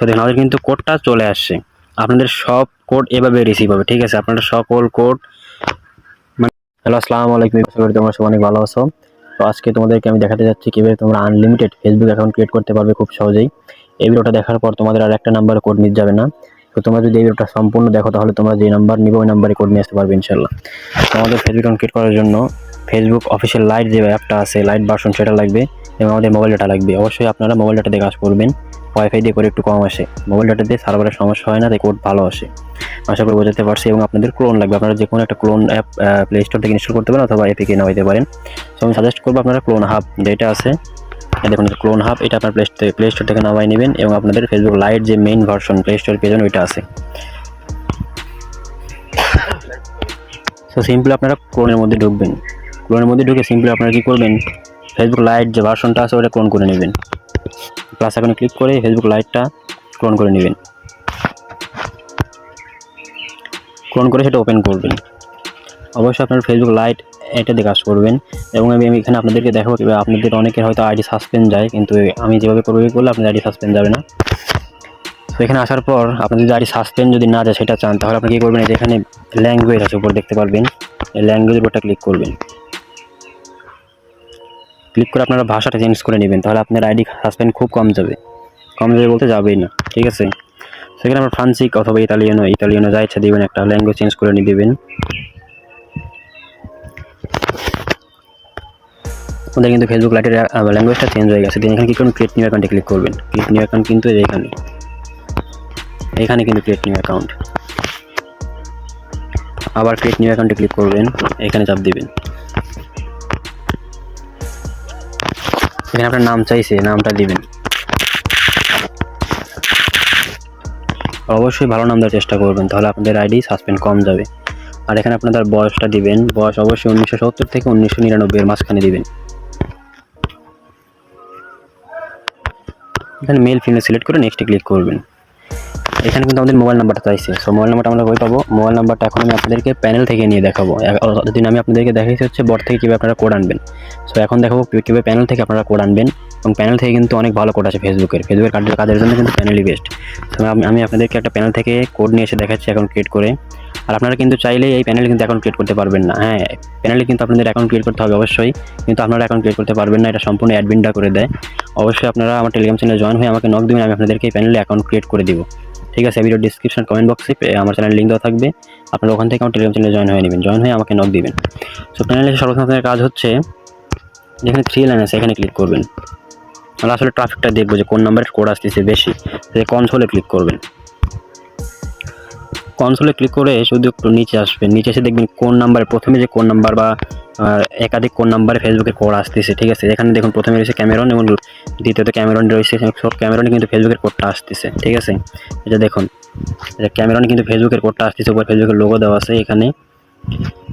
দেখুন আমাদের কিন্তু কোডটা চলে আসছে। আপনাদের সব কোড এভাবে রিসিভ হবে, ঠিক আছে? আপনারা সকল কোড হ্যালো আসসালামু আলাইকুম, আশা করি তোমরা সবাই অনেক ভালো আছো। তো আজকে তোমাদেরকে আমি দেখাতে যাচ্ছি কিভাবে তোমরা আনলিমিটেড ফেসবুক অ্যাকাউন্ট ক্রিয়েট করতে পারবে খুব সহজেই। এই ভিডিওটা দেখার পর তোমাদের আর একটা নাম্বারে কোড মিস যাবে না। তো তোমরা যদি এই ভিডিওটা সম্পূর্ণ দেখো তাহলে তোমরা যে নাম্বার নিবে ওই নাম্বারে কোড নিয়ে আসতে পারবে ইনশাআল্লাহ। তোমাদের ফেসবুক অ্যাকাউন্ট ক্রিয়েট করার জন্য ফেসবুক অফিসিয়াল লাইট যে অ্যাপটা আছে, লাইট ভার্সন, সেটা লাগবে এবং আমাদের মোবাইল ডাটা লাগবে। অবশ্যই আপনারা মোবাইল ডাটা দিয়ে কাজ করবেন, ওয়াইফাই দিয়ে করে একটু কম আসে, মোবাইল ডাটা দিয়ে সার্ভারের সমস্যা হয় না, তাই কোড ভালো আসে। আশা করি বোঝাতে পারছি। এবং আপনাদের ক্লোন লাগবে, আপনারা যে কোনো একটা ক্লোন অ্যাপ প্লে স্টোর থেকে ইনস্টল করতে পারেন অথবা এপিকে নামাইতে পারেন। সো আমি সাজেস্ট করবো আপনারা ক্লোন হাব যেটা আছে, দেখুন ক্লোন হাব, এটা আপনার প্লে স্টোর থেকে নামাই নেবেন এবং আপনাদের ফেসবুক লাইট যে মেইন ভার্সন প্লে স্টোর পেয়ে যাবেন ওইটা আছে। সো সিম্পলি আপনারা ক্লোনের মধ্যে ঢুকবেন, ক্লোনের মধ্যে ঢুকে সিম্পলি আপনারা কী করবেন, ফেসবুক লাইট যে ভার্সনটা আছে ওটা ক্লোন করে নেবেন। প্লাস এখানে ক্লিক করে ফেসবুক লাইটটা ক্লোন করে নেবেন, ক্লোন করে সেটা ওপেন করবেন। অবশ্যই আপনার ফেসবুক লাইট এটা দিয়ে কাজ করবেন। এবং আমি এখানে আপনাদেরকে দেখাবো কিংবা আপনাদের অনেকের হয়তো আইডি সাসপেন্ড যায়, কিন্তু আমি যেভাবে করবো করলে আপনাদের আইডি সাসপেন্ড যাবে না। তো এখানে আসার পর আপনি যদি আইডি সাসপেন্ড যদি না যায় সেটা চান, তাহলে আপনি কী করবেন, যে এখানে ল্যাঙ্গুয়েজ আছে উপর দেখতে পারবেন, এই ল্যাঙ্গুয়েজের উপরটা ক্লিক করবেন। ক্লিক করে আপনারা ভাষাটা চেঞ্জ করে নেবেন, তাহলে আপনার আইডি সাসপেন্ড খুব কম যাবে, কম যাবে বলতে যাবেই না, ঠিক আছে? সেখানে আপনার ফ্রান্সিক অথবা ইতালিয়ানো যা ইচ্ছা দেবেন, একটা ল্যাঙ্গুয়েজ চেঞ্জ করে নিয়ে দেবেন। আমাদের কিন্তু ফেসবুক লাইটের ল্যাঙ্গুয়েজটা চেঞ্জ হয়ে গেছে। এখানে কি করুন, ক্রিয়েট নিউ অ্যাকাউন্টে ক্লিক করবেন। ক্রিয়েট নিউ অ্যাকাউন্ট কিন্তু এখানে কিন্তু ক্রিয়েট নিউ অ্যাকাউন্ট, আবার ক্রিয়েট নিউ অ্যাকাউন্টে ক্লিক করবেন, এখানে চাপ দিবেন। এখানে আপনার নাম চাইছে, নামটা দিবেন। অবশ্যই ভালো নাম দেওয়ার চেষ্টা করবেন, তাহলে আপনাদের আইডি সাসপেন্ড কম যাবে। আর এখানে আপনাদের বয়সটা দিবেন, বয়স অবশ্যই 1970 থেকে 1999 এর মাঝখানে দিবেন। এখানে মেল ফিমেল সিলেক্ট করে নেক্সটে ক্লিক করবেন। এখানে কিন্তু আমাদের মোবাইল নাম্বারটা চাইছে। সো মোবাইল নাম্বারটা আমরা কই পাবো? মোবাইল নাম্বারটা এখন আমি আপনাদেরকে প্যানেল থেকে নিয়ে দেখাবো। এতদিন আমি আপনাদেরকে দেখাইছি হচ্ছে বট থেকে কীভাবে আপনারা কোড আনবেন। সো এখন দেখাবো কীভাবে প্যানেল থেকে আপনারা কোড আনবেন। এবং প্যানেল থেকে কিন্তু অনেক ভালো কোড আছে ফেসবুকের কাজের জন্য কিন্তু প্যানেলই বেস্ট। তো আমি আপনাদেরকে একটা প্যানেল থেকে কোড নিয়ে এসে দেখাচ্ছি অ্যাকাউন্ট ক্রিয়েট করে। আর আপনারা কিন্তু চাইলে এই প্যানেলে কিন্তু অ্যাকাউন্ট ক্রিয়েট করতে পারবেন না। হ্যাঁ, প্যানেলে কিন্তু আপনাদের অ্যাকাউন্ট ক্রিয়েট করতে হবে অবশ্যই, কিন্তু আপনারা অ্যাকাউন্ট ক্রিয়েট করতে পারবেন না, এটা সম্পূর্ণ অ্যাডমিনটা করে দেয়। অবশ্যই আপনারা আমার টেলিগ্রাম চ্যানেলে জয়েন হয়ে আমাকে নক দিবেন, আমি আপনাদেরকে এই প্যানেলে অ্যাকাউন্ট ক্রিয়েট করে দিব, ঠিক আছে? ভিডিও ডিসক্রিপশন কমেন্ট বক্সে আমার চ্যানেলের লিঙ্ক দেওয়া থাকবে, আপনারা ওখান থেকে আমার টেলিগ্রাম চ্যানেলে জয়েন হয়ে নেবেন, জয়েন হয়ে আমাকে নক দিবেন। সো প্যানেলে সর্বপ্রথম আপনাদের কাজ হচ্ছে যেখানে 3 লাইন আছে এখানে ক্লিক করবেন। আমরা আসলে ট্রাফিকটা দেখবো যে কোন নাম্বারের কোড আসতেছে বেশি, কনসোলে ক্লিক করবেন। কনসোলে ক্লিক করে শুধু একটু নিচে আসবেন, নিচে এসে দেখবেন কোন নাম্বারে প্রথমে যে কোন নাম্বার বা একাধিক কোন নাম্বারে ফেসবুকের কোড আসতেছে, ঠিক আছে? এখানে দেখুন প্রথমে রয়েছে ক্যামেরন এবং দ্বিতীয়ত ক্যামেরন রয়েছে, সব ক্যামেরনে কিন্তু ফেসবুকের কোডটা আসতেছে, ঠিক আছে? এটা দেখুন, এটা ক্যামেরনে কিন্তু ফেসবুকের কোডটা আসতেছে, উপর ফেসবুকের লোগো দেওয়া আছে এখানে।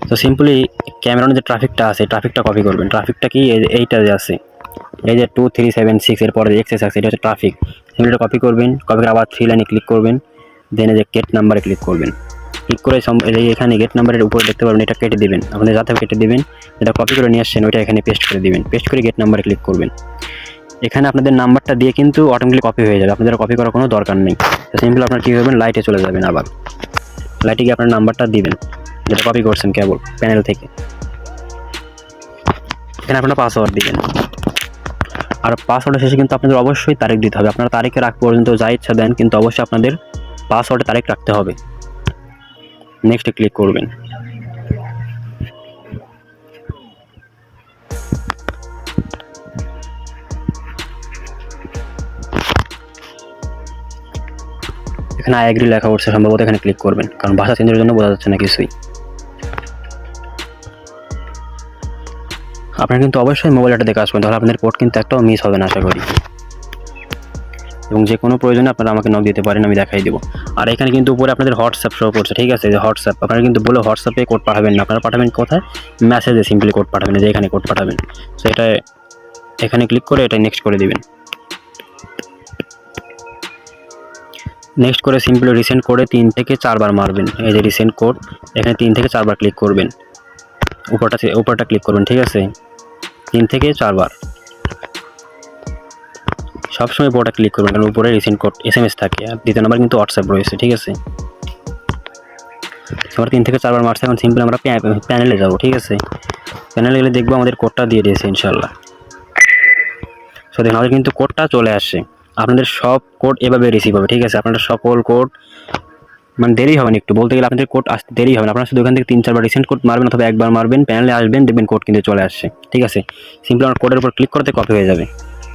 তো সিম্পলি ক্যামেরনের যে ট্রাফিকটা আছে, ট্রাফিকটা কপি করবেন। ট্রাফিকটা কি, এইটা যে আছে, এই যে 2376 এর পরে যে এক্সেস আছে, এটা হচ্ছে ট্রাফিক। সিম্পলি এটা কপি করবেন, কপি করে আবার 3 লাইনে ক্লিক করবেন, দেন যে গেট নাম্বারে ক্লিক করবেন। ক্লিক করে এখানে গেট নাম্বারের উপরে দেখতে পারবেন, এটা কেটে দেবেন, আপনি যাতে কেটে দেবেন, এটা কপি করে নিয়ে আসছেন ওইটা এখানে পেস্ট করে দিবেন। পেস্ট করে গেট নাম্বারে ক্লিক করবেন। এখানে আপনাদের নাম্বারটা দিয়ে কিন্তু অটোমেটিক কপি হয়ে যাবে, আপনাদের কপি করার কোনো দরকার নেই। তো সিম্পলি আপনার কী করবেন, লাইটে চলে যাবেন, আবার লাইটে গিয়ে আপনার নাম্বারটা দিবেন যেটা কপি করছেন কেবল প্যানেল থেকে। এখানে আপনার পাসওয়ার্ড দিবেন। আর পাসওয়ার্ডের শেষে কিন্তু আপনাদের অবশ্যই তারিখ দিতে হবে। আপনারা তারিখের আগ পর্যন্ত যা ইচ্ছা দেন, কিন্তু অবশ্যই আপনাদের পাসওয়ার্ডে তারিখ রাখতে হবে। নেক্সটে ক্লিক করবেন। এখানে আই এগ্রি লেখা উঠছে, সম্ভবত এখানে ক্লিক করবেন, কারণ ভাষা চেঞ্জের জন্য বোঝা যাচ্ছে না কিছুই। আপনারা কিন্তু অবশ্যই মোবাইল ডাটা দিয়ে কাজ করবেন, তাহলে আপনাদের কোড কিন্তু একটাও মিস হবে না আশা করি। এবং যে কোনো প্রয়োজনে আপনারা আমাকে নক দিতে পারেন, আমি দেখাই দেবো। আর এখানে কিন্তু উপরে আপনাদের হোয়াটসঅ্যাপ শো করছে, ঠিক আছে? যে হোয়াটসঅ্যাপ, আপনারা কিন্তু বলে হোয়াটসঅ্যাপে কোড পাঠাবেন না, আপনারা পাঠাবেন কোথায়, মেসেজে সিম্পলি কোড পাঠাবেন, যে এখানে কোড পাঠাবেন। সো এটা এখানে ক্লিক করে এটা নেক্সট করে দিবেন। নেক্সট করে সিম্পলি রিসেন্ট কোডে 3 থেকে 4 বার মারবেন। এই যে রিসেন্ট কোড, এখানে 3 থেকে 4 বার ক্লিক করবেন, উপরটা ক্লিক করবেন, ঠিক আছে? 3 থেকে 4 বার। সবসময় পুরোটা ক্লিক করবেন, কারণ উপরে রিসেন্ট কোড SMS থাকে, আর দ্বিতীয় নাম্বার কিন্তু হোয়াটসঅ্যাপ রয়েছে, ঠিক আছে। আমরা 3 থেকে 4 বার মারছি। এখন সিম্পল আমরা প্যানেলে যাব, ঠিক আছে। প্যানেলে গেলে দেখবো আমাদের কোডটা দিয়ে দিয়েছে ইনশাল্লাহ। সো দেখুন আমাদের কিন্তু কোডটা চলে আসছে। আপনাদের সব কোড এভাবে রিসিভ হবে, ঠিক আছে। আপনাদের সকল কোড মানে দেরি হবে না, একটু বলতে গেলে আপনাদের কোড আসতে দেরি হবে না। আপনারা শুধু ওখান থেকে 3-4 বার রিসেন্ট কোড মারবেন অথবা একবার মারবেন, প্যানেলে আসবেন, দেখবেন কোড কিন্তু চলে আসছে, ঠিক আছে। সিম্পল আমার কোডের উপর ক্লিক করতে কপি হয়ে যাবে।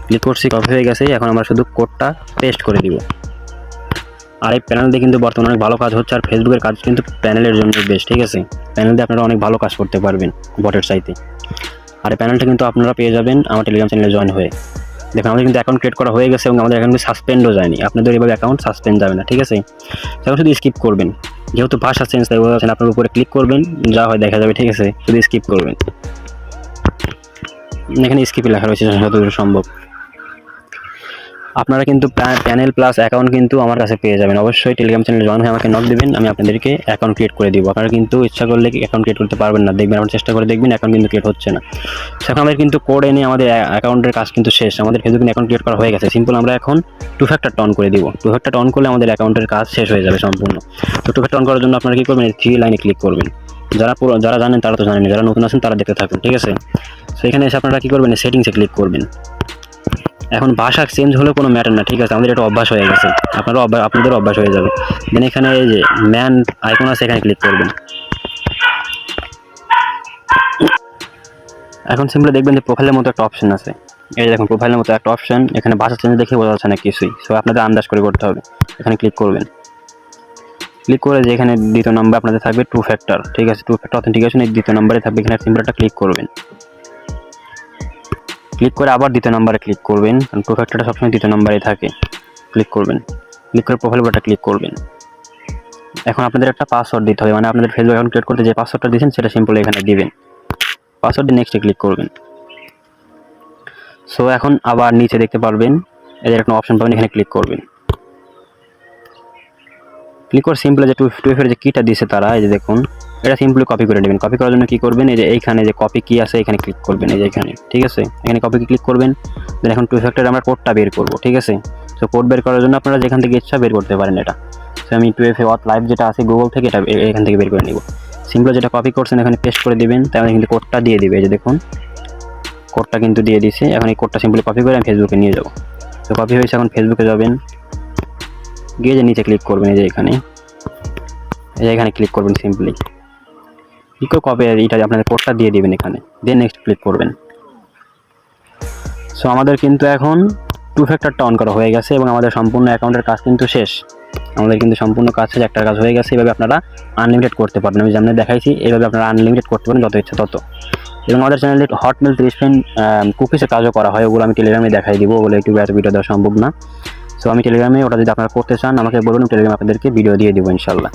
ক্লিক করছি, কপি হয়ে গেছে। এখন আমরা শুধু কোডটা পেস্ট করে দিব। আর এই প্যানেল দিয়ে কিন্তু বর্তমানে অনেক ভালো কাজ হচ্ছে, আর ফেসবুকের কাজ কিন্তু প্যানেলের জন্য বেস্ট, ঠিক আছে। প্যানেল দিয়ে আপনারা অনেক ভালো কাজ করতে পারবেন বটের চাইতে। আর এই প্যানেলটা কিন্তু আপনারা পেয়ে যাবেন আমার টেলিগ্রাম চ্যানেলে জয়েন হয়ে। দেখুন আমাদের কিন্তু অ্যাকাউন্ট ক্রিয়েট করা হয়ে গেছে এবং আমাদের অ্যাকাউন্ট সাসপেন্ডও যায়নি। আপনাদের এভাবে অ্যাকাউন্ট সাসপেন্ড যাবে না, ঠিক আছে। এখন শুধু স্কিপ করবেন, যেহেতু ভাষা চেঞ্জ তাই বলছেন, আপনার উপরে ক্লিক করবেন, যা হয় দেখা যাবে, ঠিক আছে। শুধু স্কিপ করবেন, এখানে স্কিপে লেখা রয়েছে যতদূর সম্ভব। আপনারা কিন্তু প্যানেল প্লাস অ্যাকাউন্ট কিন্তু আমার কাছে পেয়ে যাবেন। অবশ্যই টেলিগ্রাম চ্যানেলে জয়েন হয়ে আমাকে নক দিবেন, আমি আপনাদেরকে অ্যাকাউন্ট ক্রিয়েট করে দিব। আপনারা কিন্তু ইচ্ছা করলে অ্যাকাউন্ট ক্রিয়েট করতে পারবেন না, দেখবেন আপনারা চেষ্টা করে দেখবেন অ্যাকাউন্ট কিন্তু ক্রিয়েট হচ্ছে না। এখন আমাদের কিন্তু কোড এনে আমাদের অ্যাকাউন্টের কাজ কিন্তু শেষ। আমাদের ফেসবুকে অ্যাকাউন্ট ক্রিয়েট করা হয়ে গেছে। সিম্পল আমরা এখন 2 ফ্যাক্টর অন করে দিব। 2 ফ্যাক্টর অন করলে আমাদের অ্যাকাউন্টের কাজ শেষ হয়ে যাবে সম্পূর্ণ। তো 2 ফ্যাক্টর অন করার জন্য আপনারা কী করবেন, 3 লাইনে ক্লিক করবেন। যারা জানেন তারা তো জানেন, যারা নতুন আছেন তারা দেখতে থাকুন, ঠিক আছে। তো এখানে এসে আপনারা কী করবেন, সেটিংসে ক্লিক করবেন। এখন ভাষা চেঞ্জ হলেও কোনো ম্যাটার না, ঠিক আছে। আমাদের এটা অভ্যাস হয়ে গেছে, আপনাদের অভ্যাস হয়ে যাবে। দেন এখানে এই যে ম্যান আইকন আছে, এখানে ক্লিক করবেন। এখন সিম্পলি দেখবেন যে প্রোফাইলের মতো একটা অপশন আছে। এই দেখুন প্রোফাইলের মতো একটা অপশন, এখানে ভাষা চেঞ্জ দেখে বোঝা যাচ্ছে না কিছুই। সো আপনাদের আন্দাজ করে করতে হবে। এখানে ক্লিক করবেন। ক্লিক করে যে এখানে দ্বিতীয় নাম্বার আপনাদের থাকবে 2 ফ্যাক্টর, ঠিক আছে। 2 ফ্যাক্টর অথেন্টিকেশন এই দ্বিতীয় নাম্বারে থাকবে। এখানে সিম্পল একটা ক্লিক করবেন। ক্লিক করে আবার দ্বিতীয় নাম্বারে ক্লিক করবেন, কারণ 2 ফ্যাক্টরটা সবসময় দ্বিতীয় নাম্বারে থাকে। ক্লিক করবেন। ক্লিক করে প্রোফাইল বাটনটা ক্লিক করবেন। এখন আপনাদের একটা পাসওয়ার্ড দিতে হবে, মানে আপনাদের ফেসবুক অ্যাকাউন্ট ক্রিয়েট করতে যে পাসওয়ার্ডটা দিয়েছেন সেটা সিম্পল এখানে দিবেন। পাসওয়ার্ড দিয়ে নেক্সটে ক্লিক করবেন। সো এখন আবার নিচে দেখতে পারবেন এদের একটা অপশন পাবেন, এখানে ক্লিক করবেন। ক্লিক করে সিম্পল যে 2FA এর যে কিটা দিয়েছে তারা, এই যে দেখুন, এটা সিম্পলি কপি করে নেবেন। কপি করার জন্য কী করবেন, এই যে এইখানে যে কপি কি আছে এখানে ক্লিক করবেন, এই যে এখানে, ঠিক আছে। এখানে কপি কি ক্লিক করবেন। দেন এখন 2 ফ্যাক্টর আমরা কোডটা বের করব, ঠিক আছে। সো কোড বের করার জন্য আপনারা যেখান থেকে ইচ্ছা বের করতে পারেন এটা। সো আমি 2FA অথ লাইভ যেটা আছে গুগল থেকে এটা এখান থেকে বের করে নিব। সিম্পল যেটা কপি করছেন এখানে পেস্ট করে দিবেন, তাই আমাদের কিন্তু কোডটা দিয়ে দিবে। এই যে দেখুন কোডটা কিন্তু দিয়ে দিয়েছে। এখন এই কোডটা সিম্পলি কপি করে আমি ফেসবুকে নিয়ে যাব। তো কপি হয়েছে, এখন ফেসবুকে যাবেন, গিয়ে যে নিচে ক্লিক করবেন, এই যে এখানে ক্লিক করবেন। সিম্পলি ক্লিক করে কপি এইটা আপনাদের কোডটা দিয়ে দিবেন এখানে, দিয়ে নেক্সট ক্লিক করবেন। সো আমাদের কিন্তু এখন 2 ফ্যাক্টরটা অন করা হয়ে গেছে এবং আমাদের সম্পূর্ণ অ্যাকাউন্টের কাজ কিন্তু শেষ। আমাদের কিন্তু সম্পূর্ণ কাজ শেষ, একটা কাজ হয়ে গেছে। এভাবে আপনারা আনলিমিটেড করতে পারবেন। আমি যেমন দেখাইছি এইভাবে আপনারা আনলিমিটেড করতে পারেন যত ইচ্ছা তত। এবং আমাদের চ্যানেলে হটমেল 30 ফ্রেন্ড কুকিজের কাজও করা হয়, ওগুলো আমি টেলিগ্রামে দেখাই দিব, বলে ইউটিউবে এত ভিডিও দেওয়া সম্ভব না। সো আমি টেলিগ্রামে ওটা যদি আপনারা করতে চান আমাকে বলুন, টেলিগ্রামে আপনাদেরকে ভিডিও দিয়ে দেবো ইনশাল্লাহ।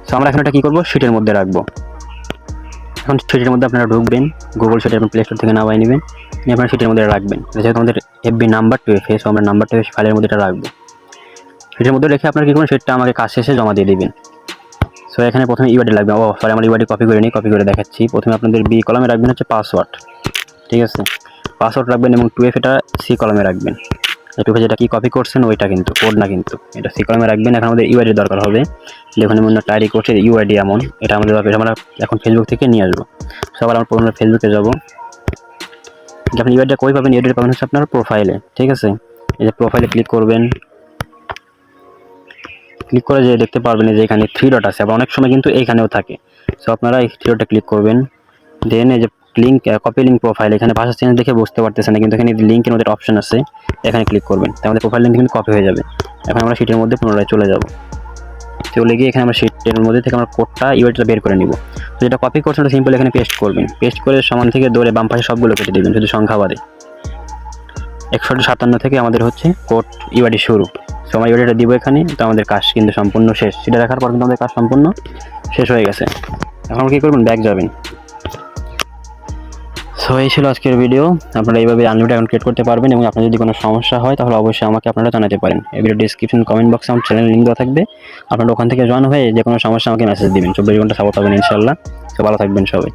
সো আমরা এখন এটা কী করবো, শিটের মধ্যে রাখবো। এখন শিটের মধ্যে আপনারা ঢুকবেন, গুগল শিটে আপনি প্লে স্টোর থেকে নামাই নেবেন, নিয়ে আপনারা শিটের মধ্যে রাখবেন। যেহেতু আমাদের FB নাম্বার 2FA, সো আমরা নাম্বার 2FA ফাইলের মধ্যে এটা রাখবো। শিটের মধ্যে রেখে আপনারা কী করবেন, সেটা আমাকে কাজ শেষে জমা দিয়ে দেবেন। সো এখানে প্রথমে ইউআইডি লাগবে। সরি, আমার ইউআইডি কপি করে নিই, কপি করে দেখাচ্ছি। প্রথমে আপনাদের B কলামে রাখবেন হচ্ছে পাসওয়ার্ড, ঠিক আছে। পাসওয়ার্ড রাখবেন এবং 2FA এটা C কলামে রাখবেন। 2FA যেটা কি কপি করছেন ওইটা কিন্তু কোড না, কিন্তু এটা C কলামে রাখবেন। এখন আমাদের ইউআইডি দরকার হবে, দেখুন আমি অন্য টাইরি করছি ইউআইডি এমন, এটা আমাদের দরকার। আমরা এখন ফেসবুক থেকে নিয়ে আসবো। সবার আমরা প্রথমে ফেসবুকে যাবো। যখন ইউআইডিটা কই পাবেন, ইউআইডি পাবেন হচ্ছে আপনার প্রোফাইলে, ঠিক আছে। এই যে প্রোফাইলে ক্লিক করবেন। ক্লিক করে যে দেখতে পারবেন যে এখানে 3 ডট আছে, আবার অনেক সময় কিন্তু এইখানেও থাকে। সো আপনারা এই 3 ডটে ক্লিক করবেন। দেন এই যে লিঙ্ক, কপি লিঙ্ক প্রোফাইল, এখানে ভাষা চেঞ্জ দেখে বুঝতে পারতেছেন না, কিন্তু এখানে লিঙ্কের মধ্যে অপশন আছে, এখানে ক্লিক করবেন। তাই আমাদের প্রোফাইল লিঙ্ক কিন্তু কপি হয়ে যাবে। এখন আমরা শিটের মধ্যে পুনরায় চলে যাব। চলে গিয়ে এখানে আমরা শিটের মধ্যে থেকে আমরা কোডটা ইউআইডিটা বের করে নিব। তো যেটা কপি করছেন ওটা সিম্পল এখানে পেস্ট করবেন। পেস্ট করে সমান থেকে দৌড়ে বাম পাশে সবগুলো কেটে দেবেন, শুধু সংখ্যা বাদে। 157 থেকে আমাদের হচ্ছে কোড ইউআইডি শুরু। সো আমরা ইউআইডিটা দিব এখানে। তো আমাদের কাজ কিন্তু সম্পূর্ণ শেষ। সেটা দেখার পর কিন্তু আমাদের কাজ সম্পূর্ণ শেষ হয়ে গেছে। এখন কী করবেন, ব্যাক যাবেন। সো এই ছিল আজকের ভিডিও। আপনারা এইভাবে আনলিমিটেড অ্যাকাউন্ট ক্রিয়েট করতে পারবেন এবং আপনার যদি কোনো সমস্যা হয় তাহলে অবশ্যই আমাকে আপনারা জানাতে পারেন। এই ভিডিও ডিসক্রিপশন কমেন্ট বক্সে আমার চ্যানেল লিঙ্ক দেওয়া থাকবে, আপনারা ওখান থেকে জয়েন হয়ে যে কোনো সমস্যা আমাকে মেসেজ দিবেন। 24 ঘন্টা সাপোর্ট পাবেন ইনশাল্লাহ। তো ভালো থাকবেন সবাই।